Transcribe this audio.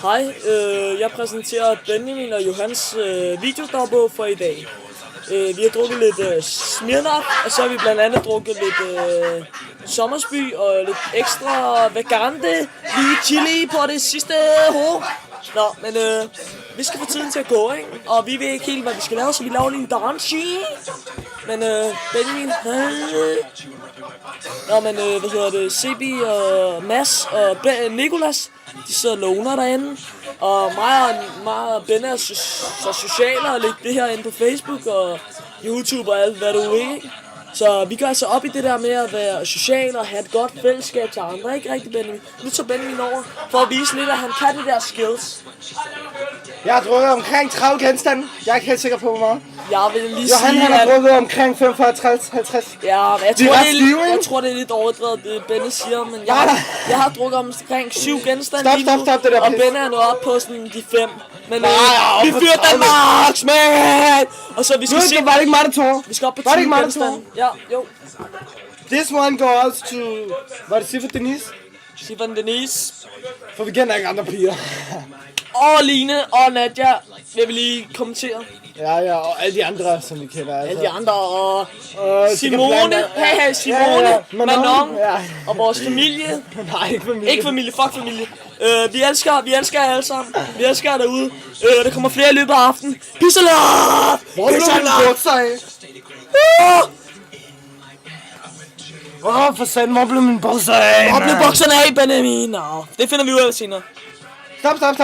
Hej, jeg præsenterer Benjamin og Johans videodagbog for i dag. Vi har drukket lidt Smirnoff, og så har vi blandt andet drukket lidt Sommersby og lidt ekstra Vagante, lige chili på det sidste hår. Nå, men vi skal få tiden til at gå, ikke? Og vi ved ikke helt, hvad vi skal lave, så vi laver lige en danse. Men Benjamin, nå, men hvad hedder det, Sebi og Mads og Nikolas, de sidder og loner derinde. Og mig og Ben er så sociale og lægger det her ind på Facebook og YouTube og alt hvad du ved, ikke? Så vi gør altså op i det der med at være social og have et godt fællesskab til andre, ikke rigtigt, Benjamin? Nu tager Benjamin over for at vise lidt, at han kan de der skills. Jeg har drukket omkring 30 genstande. Jeg er ikke helt sikker på, hvor meget. Jeg vil lige Johan, sige, han har drukket omkring 45-50. Ja, men jeg tror, det er lidt overdrevet, det Benny siger, men jeg har drukket omkring 7 genstande Stop, det der og pis. Ben er nået op på sådan de 5. Men vi fyrer Danmarks, man! Og så vi skal se... Var det ikke mig, der tog? Vi skal op på 10 Var det ikke mig, der genstande. tog? Ja, jo. This one goes to... Var det Siffer Denise? Sivan Denise. For vi kender ikke andre piger. Og Line og Nadia vil vi lige kommentere. Ja, og alle de andre, som vi kender. Altså. Alle de andre og Simone, Simone, Manon ja. og vores familie. Nej, ikke familie. Ikke familie, fuck familie. Vi elsker jer alle sammen. Vi elsker jer derude. Der kommer flere i løbet af aftenen. Peace and love! Hvor blev min bukser af? For satan, hvor blev min bukser af? Hvor blev bukserne af, Benjamin? Nå, det finder vi ud af senere. Stop.